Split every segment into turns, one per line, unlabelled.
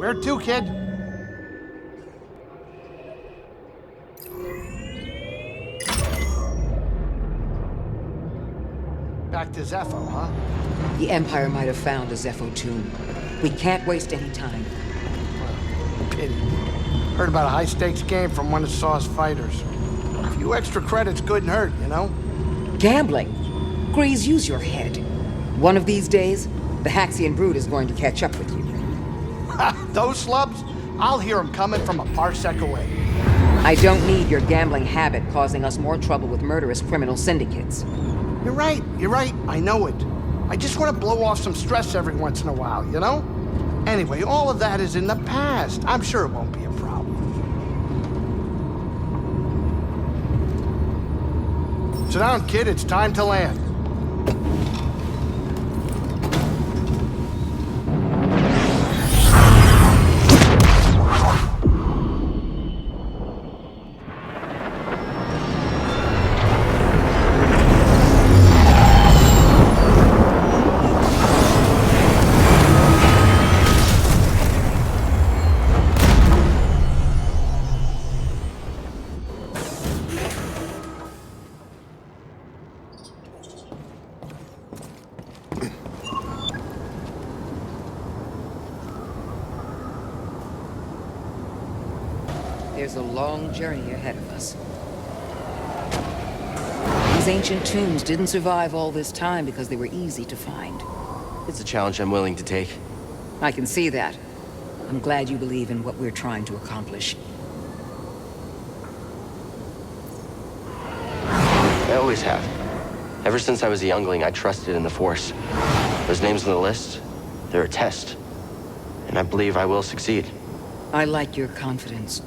Where to, kid? Back to Zeffo, huh?
The Empire might have found a Zeffo tomb. We can't waste any time.
Pity. Heard about a high-stakes game from one of Saw's fighters. A few extra credits couldn't hurt, you know?
Gambling? Grease, use your head. One of these days, the Haxian brood is going to catch up with you.
Those slubs? I'll hear them coming from a parsec away.
I don't need your gambling habit causing us more trouble with murderous criminal syndicates.
You're right, I know it. I just want to blow off some stress every once in a while, you know? Anyway, all of that is in the past. I'm sure it won't be a problem. Sit down, kid, it's time to land.
There's a long journey ahead of us. These ancient tombs didn't survive all this time because they were easy to find.
It's a challenge I'm willing to take.
I can see that. I'm glad you believe in what we're trying to accomplish.
I always have. Ever since I was a youngling, I trusted in the Force. Those names on the list, they're a test. And I believe I will succeed.
I like your confidence.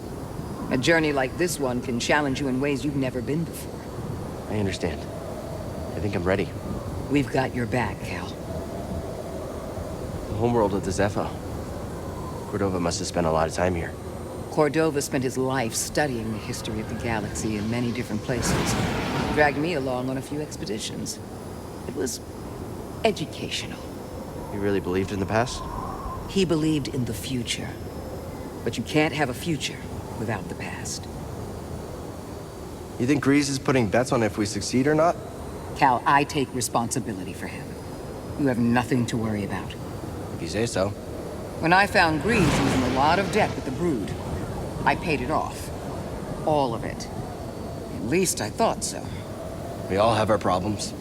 A journey like this one can challenge you in ways you've never been before.
I understand. I think I'm ready.
We've got your back, Cal.
The homeworld of the Zeffo. Cordova must have spent a lot of time here.
Cordova spent his life studying the history of the galaxy in many different places. He dragged me along on a few expeditions. It was educational.
You really believed in the past?
He believed in the future. But you can't have a future without the past.
You think Grease is putting bets on if we succeed or not?
Cal, I take responsibility for him. You have nothing to worry about.
If you say so.
When I found Grease, he was in a lot of debt with the Brood. I paid it off. All of it. At least I thought so.
We all have our problems.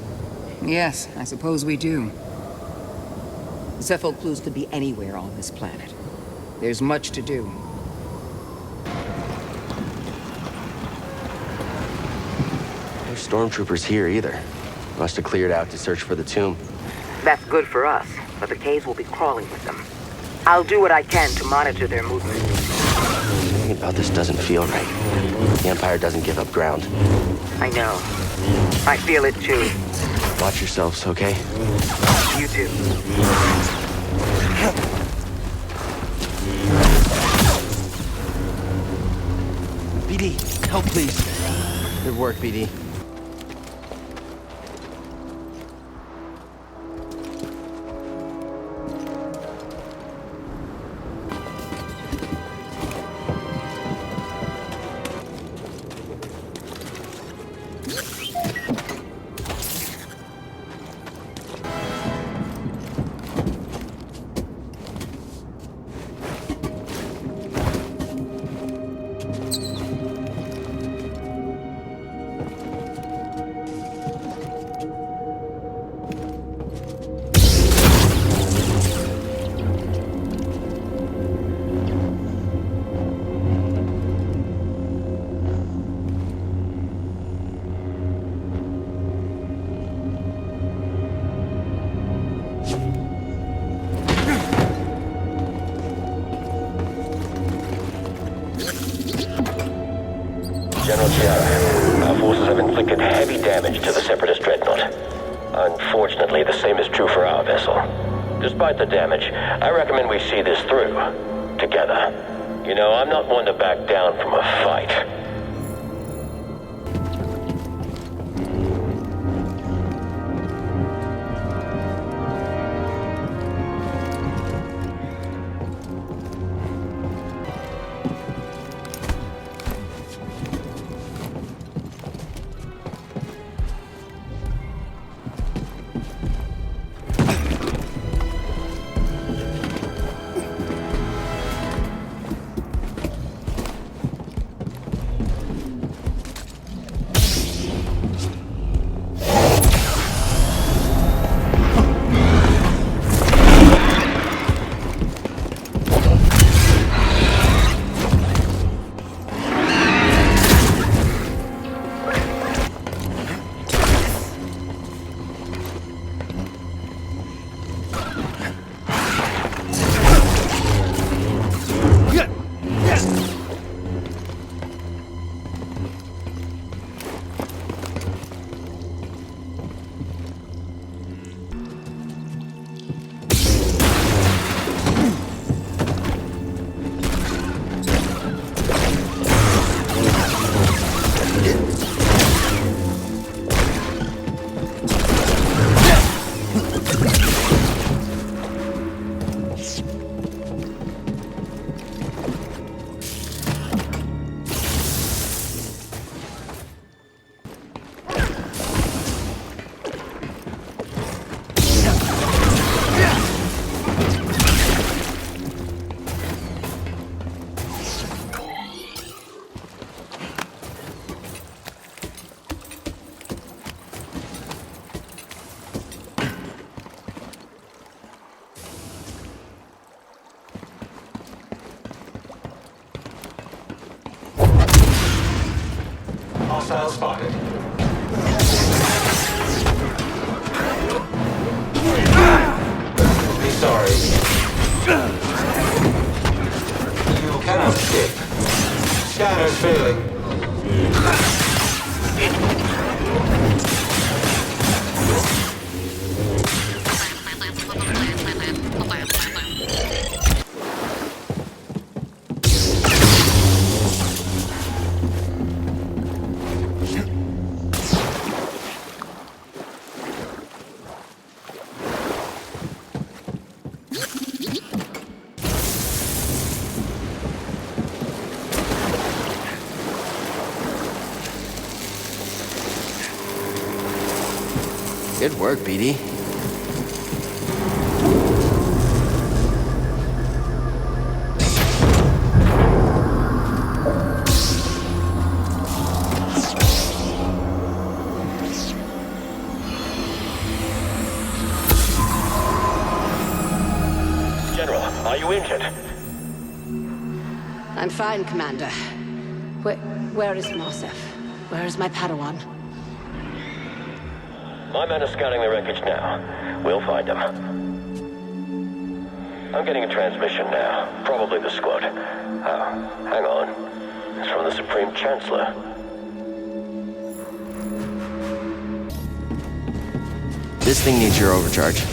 Yes, I suppose we do. Zeffo clues could be anywhere on this planet. There's much to do.
No stormtroopers here either. Must have cleared out to search for the tomb.
That's good for us, but the caves will be crawling with them. I'll do what I can to monitor their movement.
Something about this doesn't feel right. The Empire doesn't give up ground.
I know. I feel it too.
Watch yourselves, okay?
You too.
BD, help please. Good work, BD.
General Chiara, our forces have inflicted heavy damage to the Separatist dreadnought. Unfortunately, the same is true for our vessel. Despite the damage, I recommend we see this through. Together. You know, I'm not one to back down from a fight. spotted. Be sorry. You cannot escape. Scanner's failing.
Good work, BD.
General, are you injured?
I'm fine, Commander. Where is Nosef? Where is my Padawan?
My men are scouting the wreckage now. We'll find them. I'm getting a transmission now. Probably the squad. Oh, hang on. It's from the Supreme Chancellor.
This thing needs your overcharge.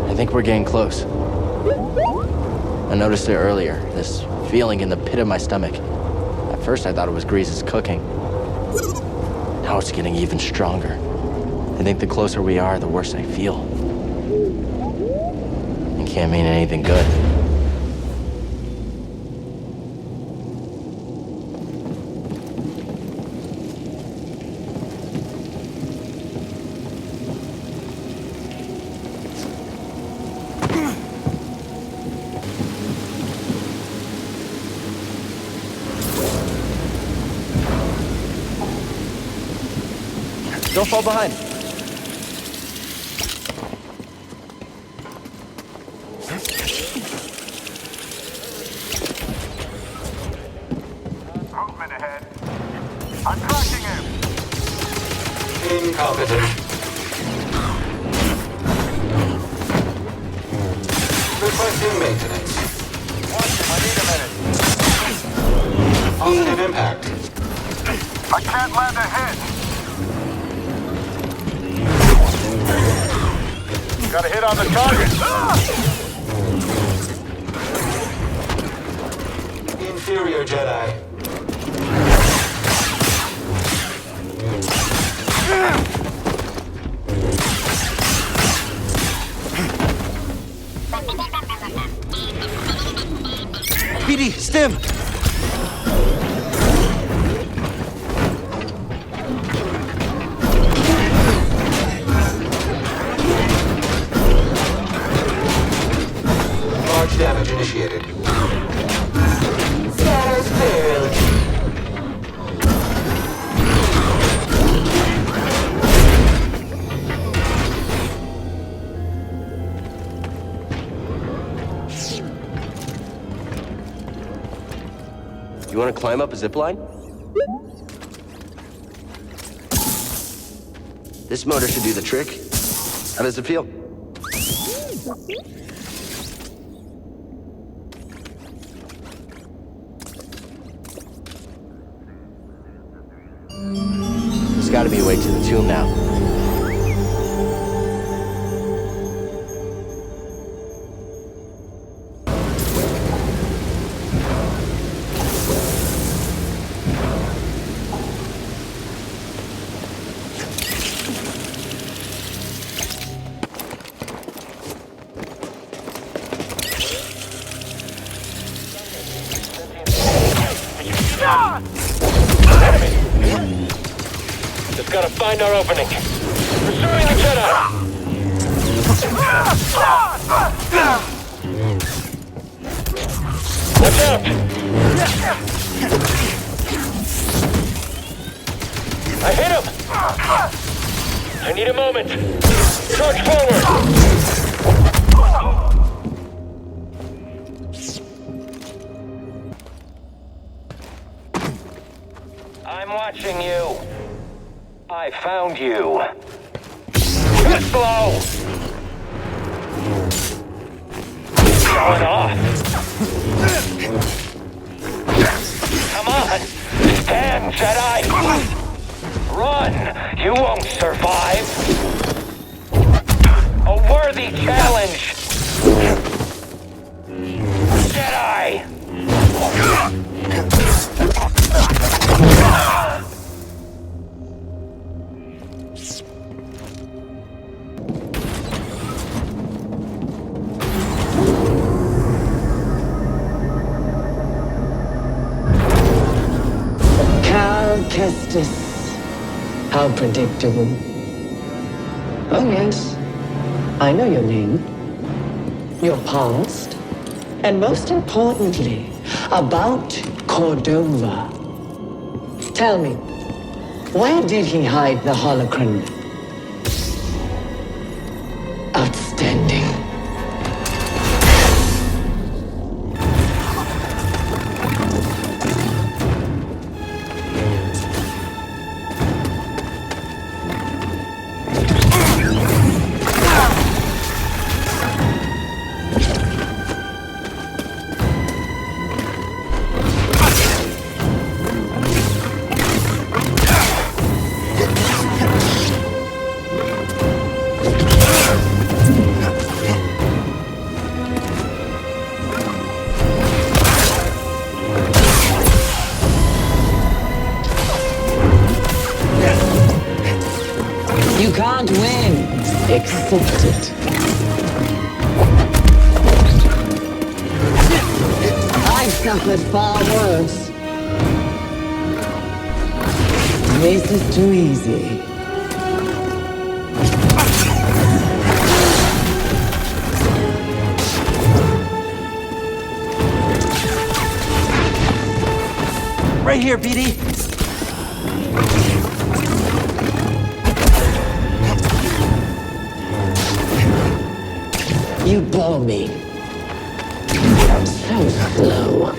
I think we're getting close. I noticed it earlier, this feeling in the pit of my stomach. At first I thought it was Grease's cooking. Now it's getting even stronger. I think the closer we are, the worse I feel. It can't mean anything good. Don't fall behind.
Movement ahead. I'm tracking him.
Incompetent. Requesting maintenance.
Watch him. I need a minute.
Positive impact.
I can't land a hit. Got a hit on the target.
Inferior Jedi.
BD, stim! You want to climb up a zip line? This motor should do the trick. How does it feel? There's got to be a way to the tomb now.
Just gotta find our opening. Pursuing the Jedi! Watch out! I hit him! I need a moment. Charge forward! I'm watching you. I found you. Slow! Going off. Come on! Stand, Jedi! Run! You won't survive! A worthy challenge! Jedi!
Kestis. How predictable. Oh yes, I know your name, your past, and most importantly, about Cordova. Tell me, where did he hide the holocron? Outstanding. You can't win. Accept it. I've suffered far worse. This is too easy.
Right here, BD.
You bore me. So slow.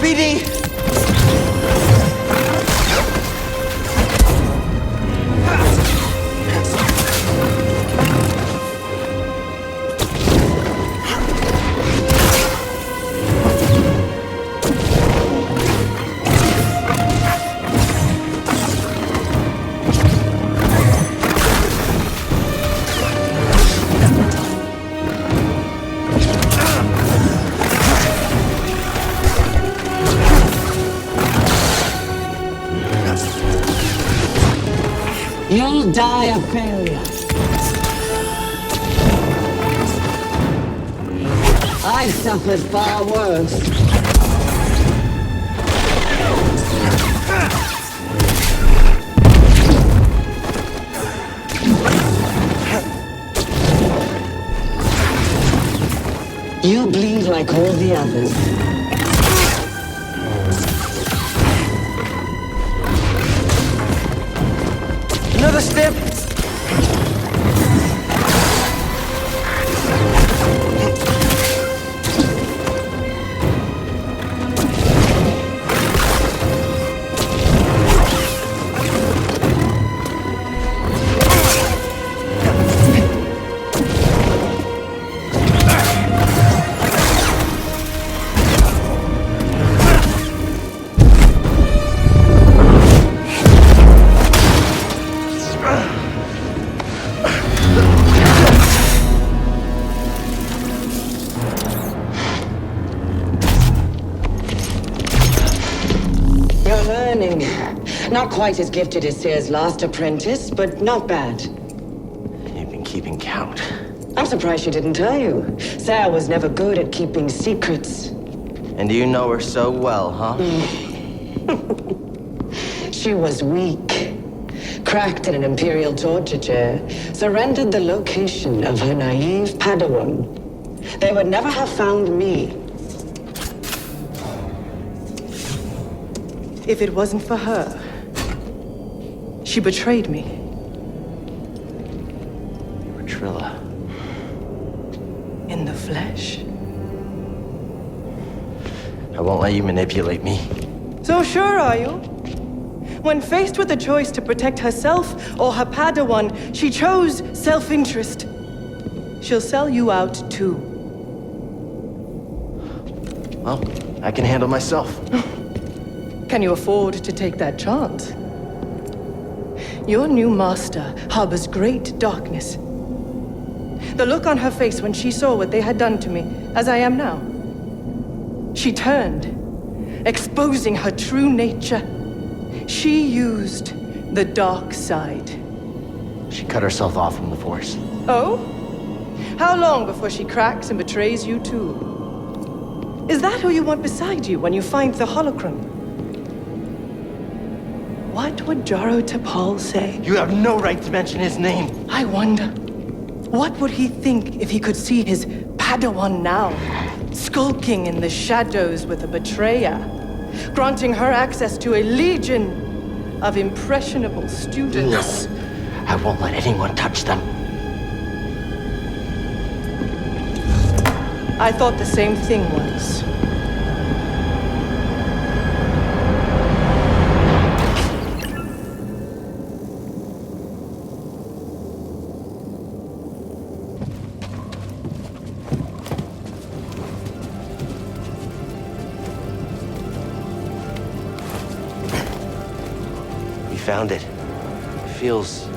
BD!
You'll die a failure. I've suffered far worse. You bleed like all the others.
the snip!
You're learning. Not quite as gifted as Seer's last apprentice, but not bad.
You've been keeping count.
I'm surprised she didn't tell you. Seer was never good at keeping secrets.
And you know her so well, huh?
She was weak. Cracked in an Imperial torture chair. Surrendered the location of her naive Padawan. They would never have found me.
If it wasn't for her, she betrayed me.
Trilla.
In the flesh.
I won't let you manipulate me.
So sure are you? When faced with the choice to protect herself or her Padawan, she chose self-interest. She'll sell you out too.
Well, I can handle myself.
Can you afford to take that chance? Your new master harbors great darkness. The look on her face when she saw what they had done to me, as I am now. She turned, exposing her true nature. She used the dark side.
She cut herself off from the Force.
Oh? How long before she cracks and betrays you too? Is that who you want beside you when you find the holocron? What would Jaro Tapal say?
You have no right to mention his name.
I wonder, what would he think if he could see his Padawan now, skulking in the shadows with a betrayer, granting her access to a legion of impressionable students?
No, I won't let anyone touch them.
I thought the same thing once.
Found it. It feels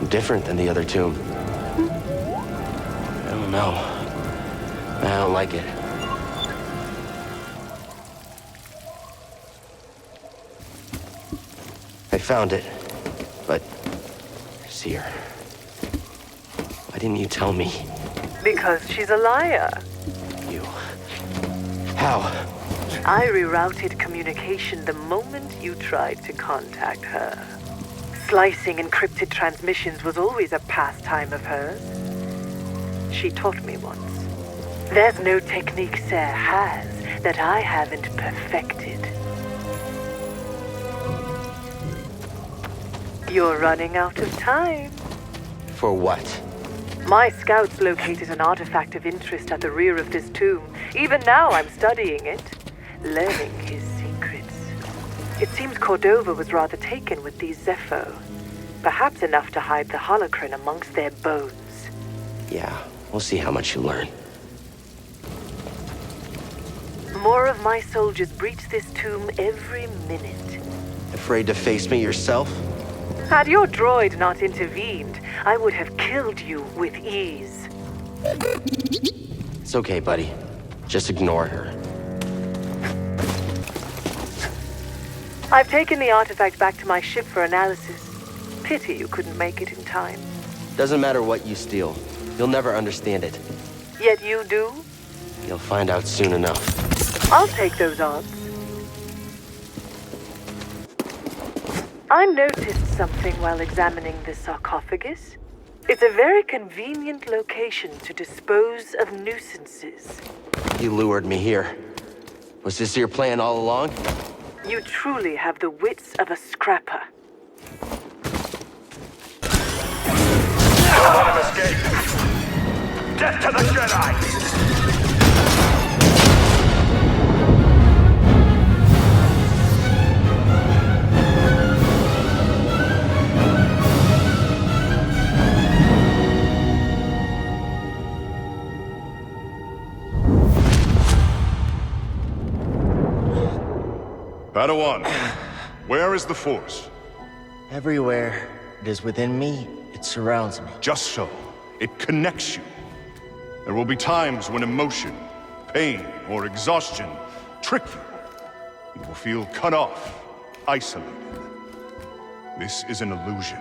different than the other tomb. I don't know. I don't like it. I found it, but Seer, why didn't you tell me?
Because she's a liar.
You. How?
I rerouted communication the moment you tried to contact her. Slicing encrypted transmissions was always a pastime of hers. She taught me once. There's no technique Seer has that I haven't perfected. You're running out of time.
For what?
My scouts located an artifact of interest at the rear of this tomb. Even now I'm studying it, learning his secrets. It seems Cordova was rather taken with these Zeffo. Perhaps enough to hide the holocron amongst their bones.
Yeah, we'll see how much you learn.
More of my soldiers breach this tomb every minute.
Afraid to face me yourself?
Had your droid not intervened, I would have killed you with ease.
It's okay, buddy. Just ignore her.
I've taken the artifact back to my ship for analysis. Pity you couldn't make it in time.
Doesn't matter what you steal. You'll never understand it.
Yet you do?
You'll find out soon enough.
I'll take those odds. I noticed something while examining this sarcophagus. It's a very convenient location to dispose of nuisances.
You lured me here. Was this your plan all along?
You truly have the wits of a scrapper.
Death to the Jedi!
Padawan, where is the Force?
Everywhere it is within me, it surrounds me.
Just so. It connects you. There will be times when emotion, pain, or exhaustion trick you. You will feel cut off, isolated. This is an illusion.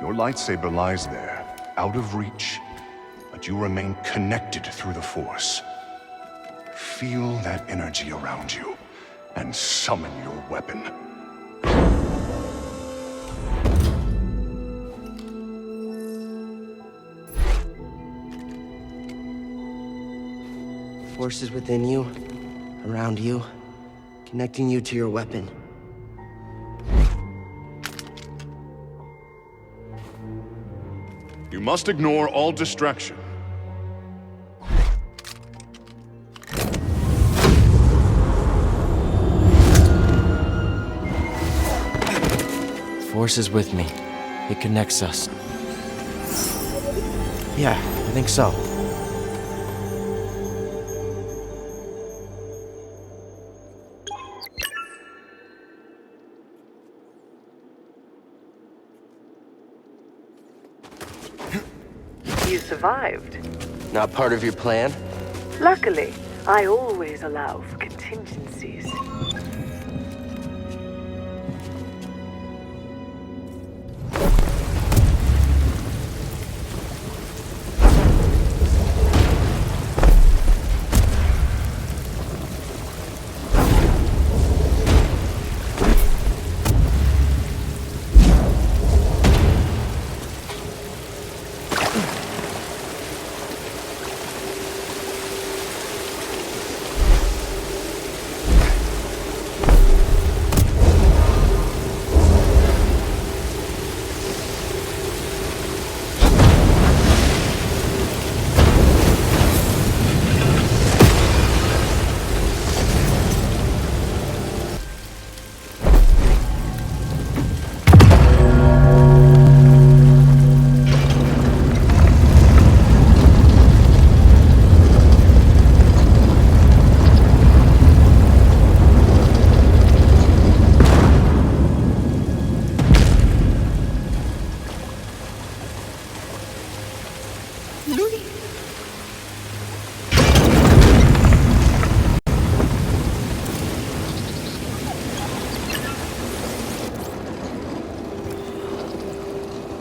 Your lightsaber lies there, out of reach, but you remain connected through the Force. Feel that energy around you, and summon your weapon.
Force is within you, around you, connecting you to your weapon.
You must ignore all distraction.
Force is with me. It connects us. Yeah, I think so.
You survived.
Not part of your plan?
Luckily, I always allow for contingencies.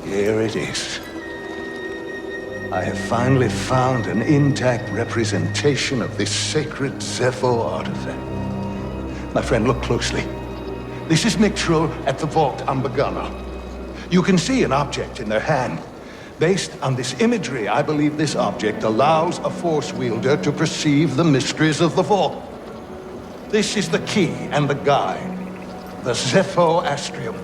Here it is. I have finally found an intact representation of this sacred Zeffo artifact. My friend, look closely. This is Mictro at the Vault Ambagana. You can see an object in their hand. Based on this imagery, I believe this object allows a Force wielder to perceive the mysteries of the Vault. This is the key and the guide, the Zeffo Astrium.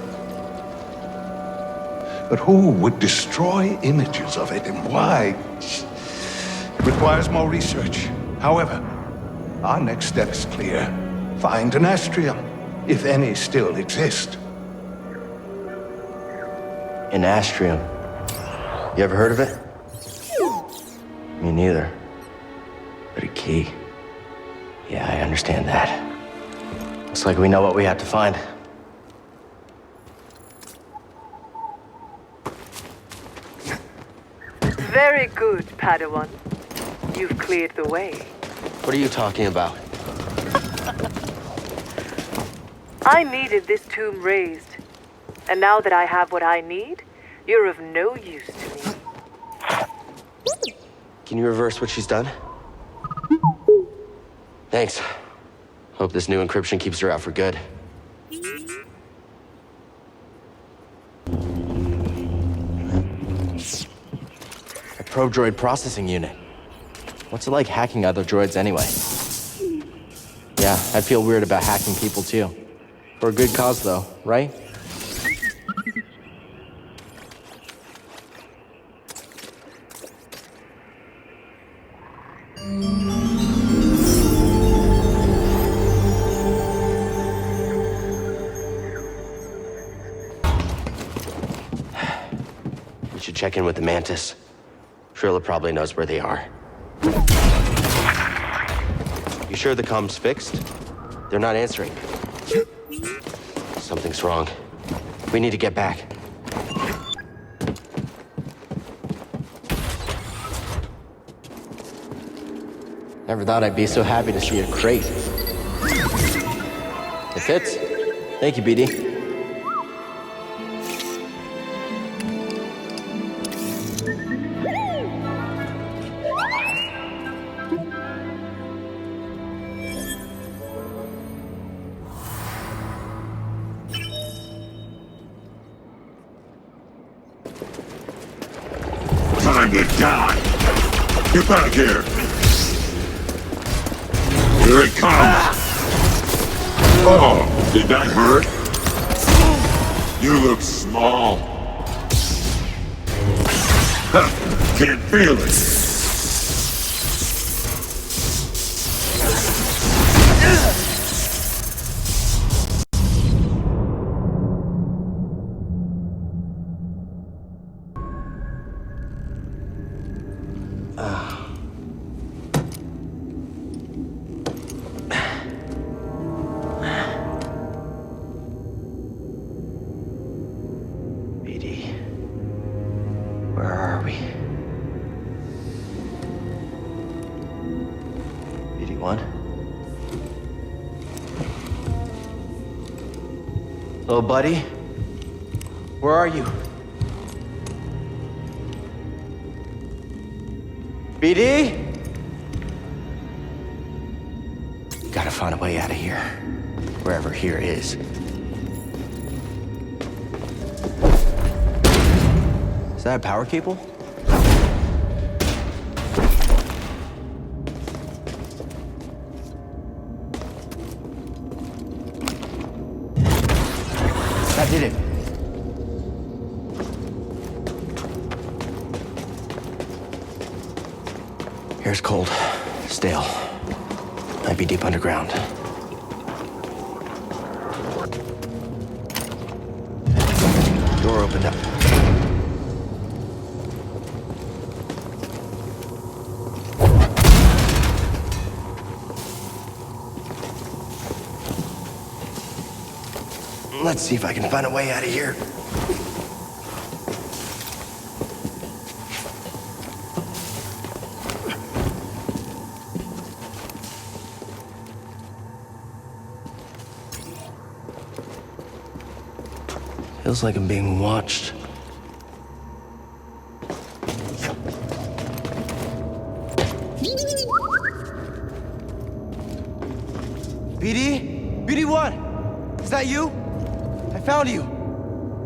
But who would destroy images of it, and why? It requires more research. However, our next step is clear. Find an Astrium, if any still exist.
An Astrium. You ever heard of it? Me neither. But a key. Yeah, I understand that. Looks like we know what we have to find.
Very good, Padawan. You've cleared the way.
What are you talking about?
I needed this tomb raised. And now that I have what I need, you're of no use to me.
Can you reverse what she's done? Thanks. Hope this new encryption keeps her out for good. A probe droid processing unit. What's it like hacking other droids anyway? Yeah, I feel weird about hacking people too. For a good cause though, right? check in with the Mantis. Trilla probably knows where they are. You sure the comm's fixed? They're not answering. Something's wrong. We need to get back. Never thought I'd be so happy to see a crate. It fits. Thank you, BD.
Time to die! Get back here! Here it comes! Oh, did that hurt? You look small. Can't feel it.
Where are we? BD1? Little buddy? Where are you? BD? Gotta find a way out of here. Wherever here is. Is that a power cable? That did it. Air's cold, stale. Might be deep underground. Door opened up. Let's see if I can find a way out of here. Feels like I'm being watched. BD? BD1? Is that you? I found you.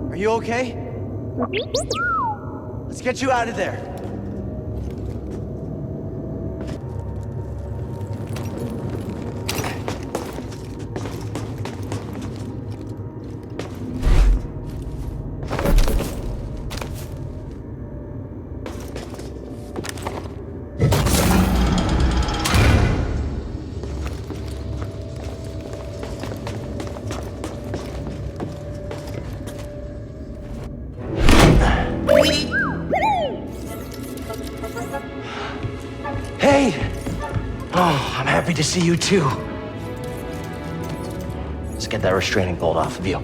Are you okay? Let's get you out of there. Hey! Oh, I'm happy to see you too. Let's get that restraining bolt off of you.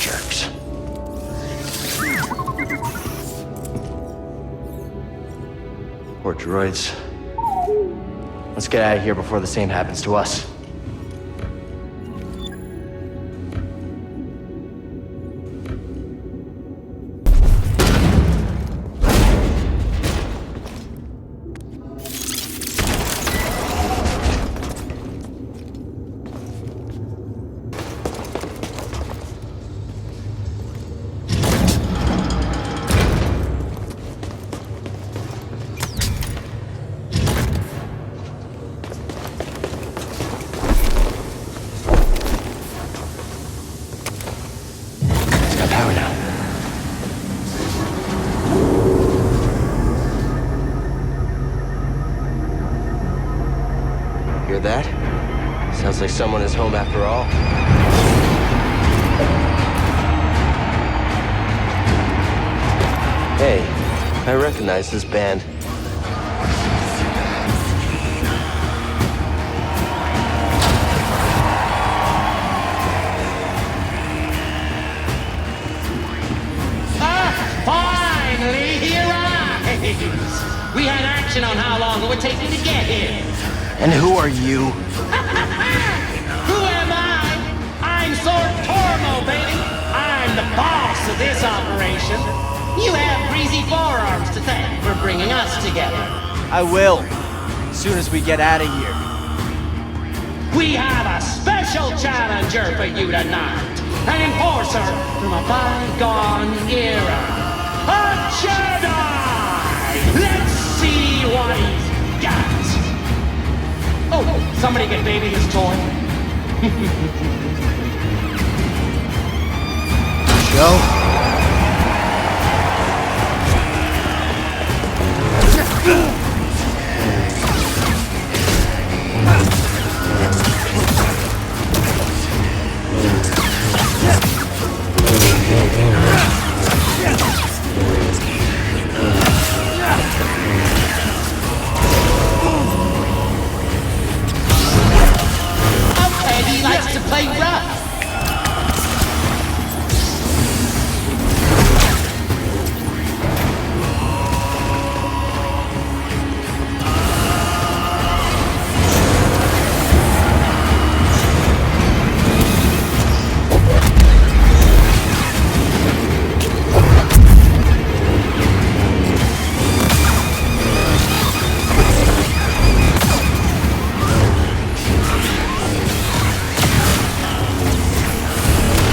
Jerks. Poor droids. Let's get out of here before the same happens to us. Hear that? Sounds like someone is home after all. Hey, I recognize this band.
Finally, he arrives! We had action on how long it would take you to get here.
And who are you?
Who am I? I'm Sword Tormo, baby! I'm the boss of this operation. You have greasy forearms to thank for bringing us together.
I will, as soon as we get out of here.
We have a special challenger for you tonight. An enforcer from a bygone era. A Jedi! Let's see what he's got. Oh, somebody get baby his toy.
Joe?
Okay, he likes to play rough.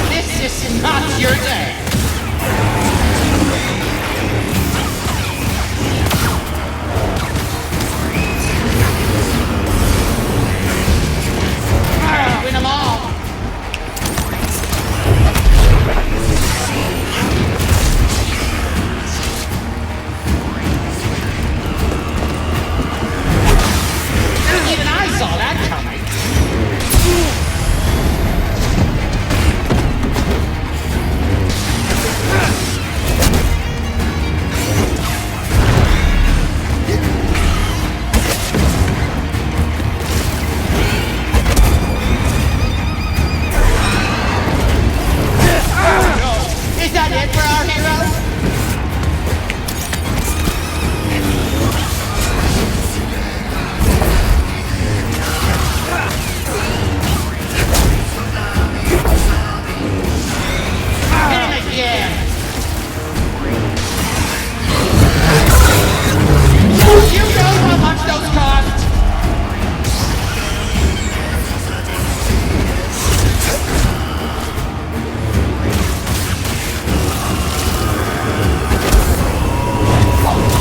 This is not your day. Win them all. Even I saw that coming. Is that it for our hero? Hit him again. You know how much those cost?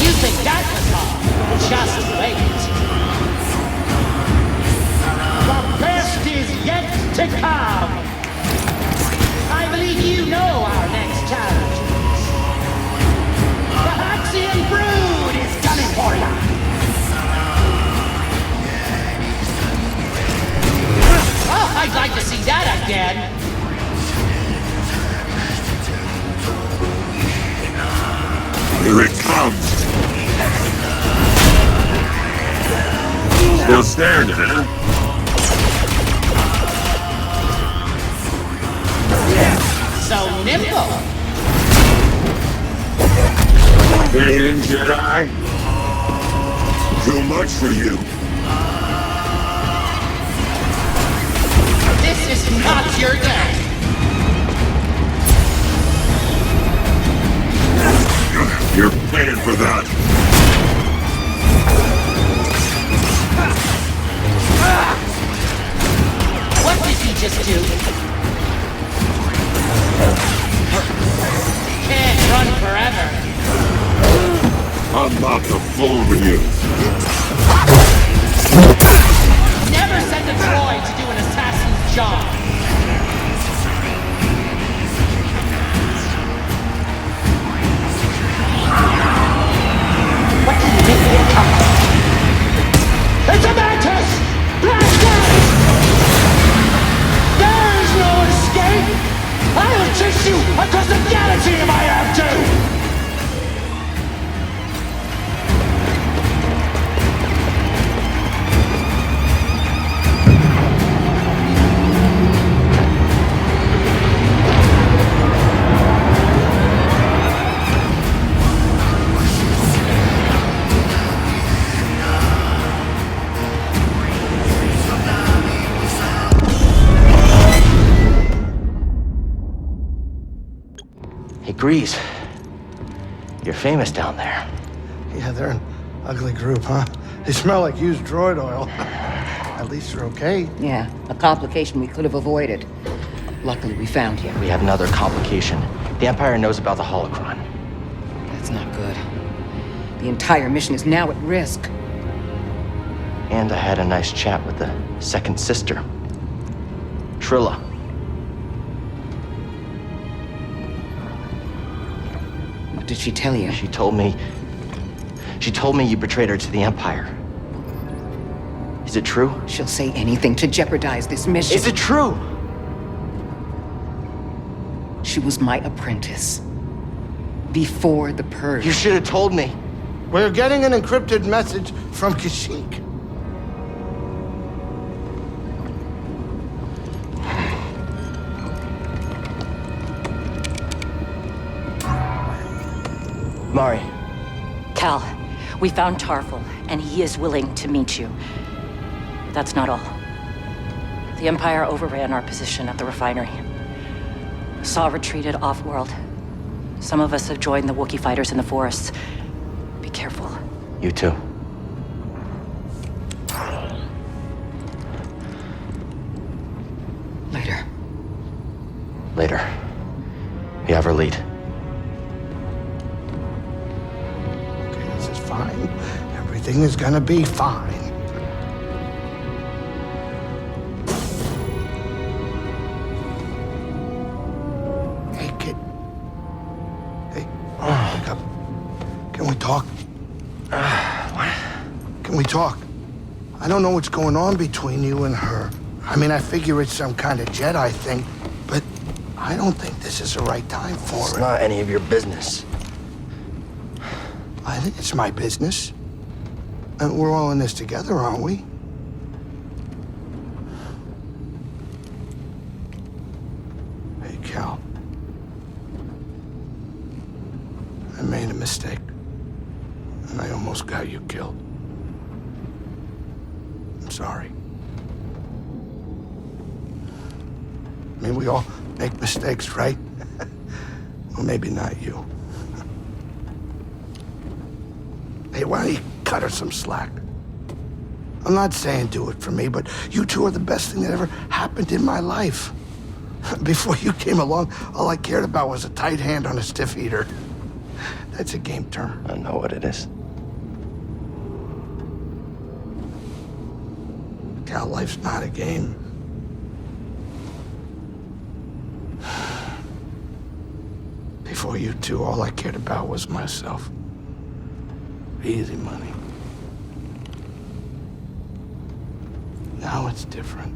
You think that was hard? Just wait. The best is yet to come. I believe you know our next challenge. The Haxian Brood is coming for you. Oh, I'd like to see that again.
Here it comes! Still standing, huh?
So nimble.
Alien Jedi? Too much for you.
This is not your day.
You're paying for that.
What did he just do? Can't run forever.
I'm not the fool with you.
Never send a droid to do an assassin's job. What do you think will come? It's a mantis! Blast it! There's no escape! I'll chase you across the galaxy if I have to!
Grease. You're famous down there.
Yeah, they're an ugly group, huh? They smell like used droid oil. At least they're okay.
Yeah, a complication we could have avoided. Luckily, we found you.
We have another complication. The Empire knows about the holocron.
That's not good. The entire mission is now at risk.
And I had a nice chat with the second sister, Trilla.
What did she tell you?
She told me you betrayed her to the Empire. Is it true?
She'll say anything to jeopardize this mission.
Is it true?
She was my apprentice. Before the Purge.
You should have told me.
We're getting an encrypted message from Kashyyyk.
Mari.
Cal, we found Tarful, and he is willing to meet you. But that's not all. The Empire overran our position at the refinery. Saw retreated off-world. Some of us have joined the Wookiee fighters in the forests. Be careful.
You too.
Later.
Later. We have our lead.
Okay, this is fine. Everything is gonna be fine. Hey, kid. Hey, wake up. Can we talk?
What?
Can we talk? I don't know what's going on between you and her. I mean, I figure it's some kind of Jedi thing, but I don't think this is the right time for
It's
it.
not any of your business.
I think it's my business. And we're all in this together, aren't we? Hey, Cal. I made a mistake. And I almost got you killed. I'm sorry. I mean, we all make mistakes, right? Well, maybe not you. Hey, why don't you cut her some slack? I'm not saying do it for me, but you two are the best thing that ever happened in my life. Before you came along, all I cared about was a tight hand on a stiff eater. That's a game term.
I know what it is.
Cal, life's not a game. Before you two, all I cared about was myself. Easy money. Now it's different.